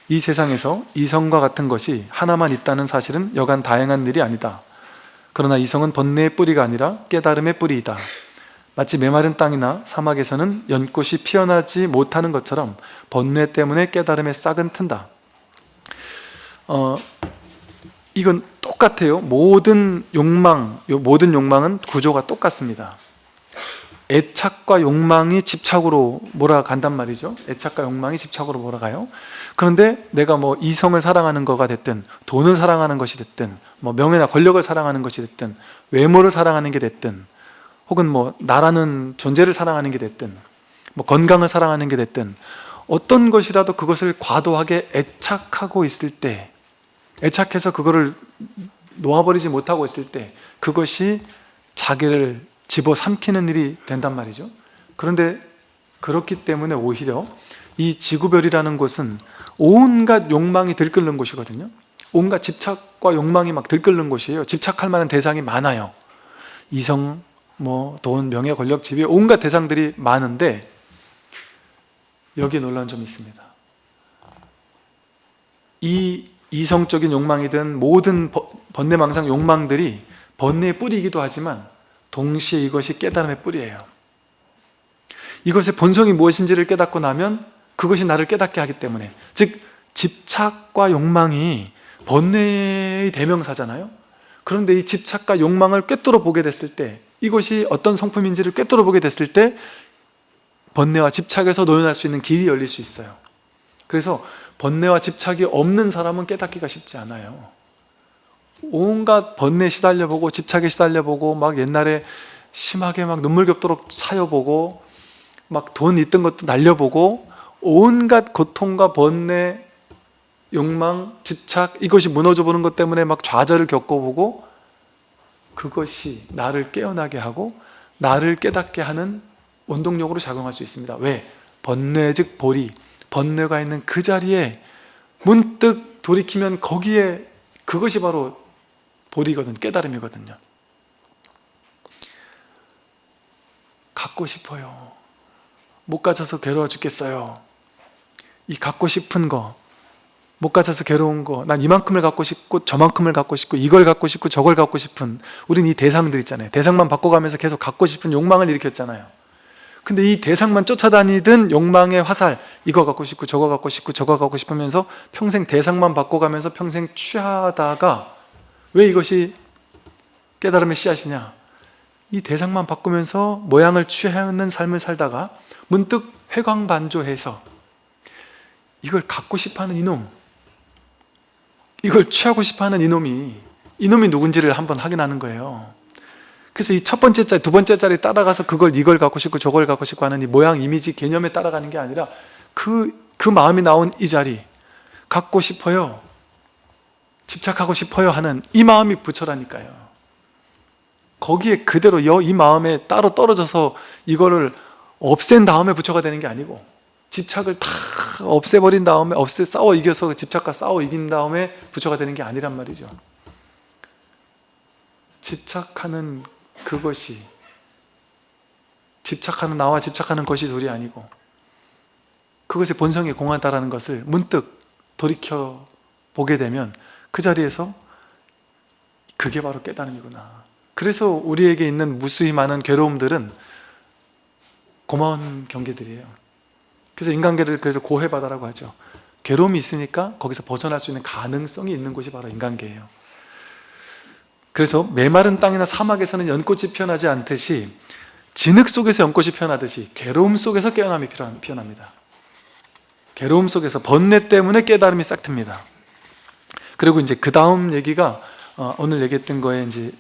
이 세상에서 이성과 같은 것이 하나만 있다는 사실은 여간 다행한 일이 아니다. 그러나 이성은 번뇌의 뿌리가 아니라 깨달음의 뿌리이다. 마치 메마른 땅이나 사막에서는 연꽃이 피어나지 못하는 것처럼 번뇌 때문에 깨달음의 싹은 튼다. 이건 똑같아요. 모든 욕망은 구조가 똑같습니다. 애착과 욕망이 집착으로 몰아간단 말이죠. 애착과 욕망이 집착으로 몰아가요. 그런데 내가 뭐 이성을 사랑하는 거가 됐든, 돈을 사랑하는 것이 됐든, 뭐 명예나 권력을 사랑하는 것이 됐든, 외모를 사랑하는 게 됐든, 혹은 뭐 나라는 존재를 사랑하는 게 됐든, 뭐 건강을 사랑하는 게 됐든, 어떤 것이라도 그것을 과도하게 애착하고 있을 때, 애착해서 그거를 놓아버리지 못하고 있을 때 그것이 자기를 집어삼키는 일이 된단 말이죠. 그런데 그렇기 때문에 오히려 이 지구별이라는 곳은 온갖 욕망이 들끓는 곳이거든요. 온갖 집착과 욕망이 막 들끓는 곳이에요. 집착할 만한 대상이 많아요. 이성, 뭐 돈, 명예, 권력, 지위, 온갖 대상들이 많은데 여기에 놀라운 점이 있습니다. 이 이성적인 욕망이든 모든 번뇌망상 욕망들이 번뇌의 뿌리이기도 하지만 동시에 이것이 깨달음의 뿌리예요. 이것의 본성이 무엇인지를 깨닫고 나면 그것이 나를 깨닫게 하기 때문에, 즉 집착과 욕망이 번뇌의 대명사잖아요. 그런데 이 집착과 욕망을 꿰뚫어 보게 됐을 때, 이것이 어떤 성품인지를 꿰뚫어 보게 됐을 때 번뇌와 집착에서 노연할 수 있는 길이 열릴 수 있어요. 그래서 번뇌와 집착이 없는 사람은 깨닫기가 쉽지 않아요. 온갖 번뇌에 시달려보고 집착에 시달려보고 막 옛날에 심하게 막 눈물겹도록 차여보고 막 돈 있던 것도 날려보고 온갖 고통과 번뇌, 욕망, 집착, 이것이 무너져 보는 것 때문에 막 좌절을 겪어보고 그것이 나를 깨어나게 하고 나를 깨닫게 하는 원동력으로 작용할 수 있습니다. 왜? 번뇌 즉 보리, 번뇌가 있는 그 자리에 문득 돌이키면 거기에 그것이 바로 보리거든, 깨달음이거든요. 갖고 싶어요. 못 가져서 괴로워 죽겠어요. 이 갖고 싶은 거, 못 가져서 괴로운 거, 난 이만큼을 갖고 싶고 저만큼을 갖고 싶고 이걸 갖고 싶고 저걸 갖고 싶은, 우린 이 대상들 있잖아요. 대상만 바꿔가면서 계속 갖고 싶은 욕망을 일으켰잖아요. 근데 이 대상만 쫓아다니던 욕망의 화살, 이거 갖고 싶고 저거 갖고 싶고 저거 갖고 싶으면서 평생 대상만 바꿔가면서 평생 취하다가, 왜 이것이 깨달음의 씨앗이냐? 이 대상만 바꾸면서 모양을 취하는 삶을 살다가 문득 회광반조해서 이걸 갖고 싶어하는 이놈, 이걸 취하고 싶어하는 이놈이 누군지를 한번 확인하는 거예요. 그래서 이 첫 번째 자리, 두 번째 자리 따라가서 이걸 갖고 싶고 저걸 갖고 싶고 하는 이 모양, 이미지, 개념에 따라가는 게 아니라 그 마음이 나온 이 자리, 갖고 싶어요, 집착하고 싶어요 하는 이 마음이 부처라니까요. 거기에 그대로 이 마음에 따로 떨어져서 이거를 없앤 다음에 부처가 되는 게 아니고, 집착을 다 없애버린 다음에, 싸워 이겨서 집착과 싸워 이긴 다음에 부처가 되는 게 아니란 말이죠. 집착하는 그것이, 나와 집착하는 것이 둘이 아니고 그것의 본성에 공하다라는 것을 문득 돌이켜 보게 되면 그 자리에서 그게 바로 깨달음이구나. 그래서 우리에게 있는 무수히 많은 괴로움들은 고마운 경계들이에요. 그래서 인간계를 그래서 고해바다라고 하죠. 괴로움이 있으니까 거기서 벗어날 수 있는 가능성이 있는 곳이 바로 인간계예요. 그래서 메마른 땅이나 사막에서는 연꽃이 피어나지 않듯이, 진흙 속에서 연꽃이 피어나듯이 괴로움 속에서 깨어남이 피어납니다. 괴로움 속에서 번뇌 때문에 깨달음이 싹 틉니다. 그리고 이제 그 다음 얘기가 오늘 얘기했던 거에 이제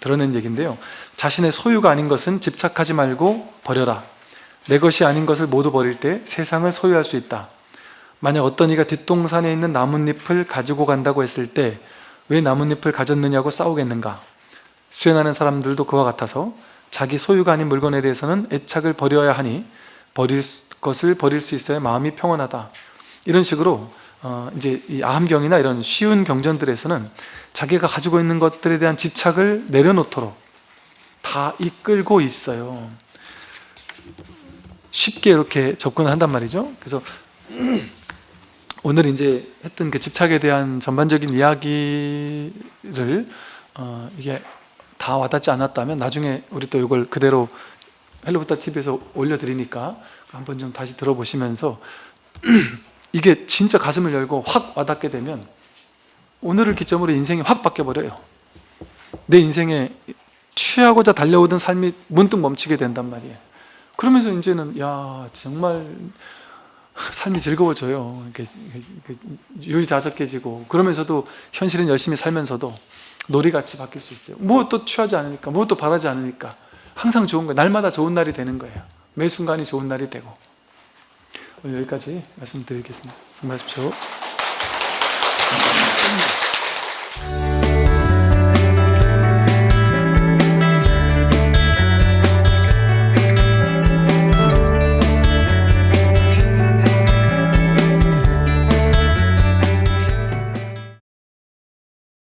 드러낸 얘기인데요. 자신의 소유가 아닌 것은 집착하지 말고 버려라. 내 것이 아닌 것을 모두 버릴 때 세상을 소유할 수 있다. 만약 어떤 이가 뒷동산에 있는 나뭇잎을 가지고 간다고 했을 때 왜 나뭇잎을 가졌느냐고 싸우겠는가? 수행하는 사람들도 그와 같아서 자기 소유가 아닌 물건에 대해서는 애착을 버려야 하니 버릴 것을 버릴 수 있어야 마음이 평온하다. 이런 식으로 이제 이 아함경이나 이런 쉬운 경전들에서는 자기가 가지고 있는 것들에 대한 집착을 내려놓도록 다 이끌고 있어요. 쉽게 이렇게 접근을 한단 말이죠. 그래서 오늘 이제 했던 그 집착에 대한 전반적인 이야기를 이게 다 와닿지 않았다면 나중에 우리 또 이걸 그대로 헬로부터 TV에서 올려드리니까 한번 좀 다시 들어보시면서 이게 진짜 가슴을 열고 확 와닿게 되면 오늘을 기점으로 인생이 확 바뀌어버려요. 내 인생에 취하고자 달려오던 삶이 문득 멈추게 된단 말이에요. 그러면서 이제는 야 정말 삶이 즐거워져요. 유유자적해지고, 그러면서도 현실은 열심히 살면서도 놀이같이 바뀔 수 있어요. 무엇도 취하지 않으니까, 무엇도 바라지 않으니까 항상 좋은 거예요. 날마다 좋은 날이 되는 거예요. 매 순간이 좋은 날이 되고. 오늘 여기까지 말씀드리겠습니다. 수고하십시오.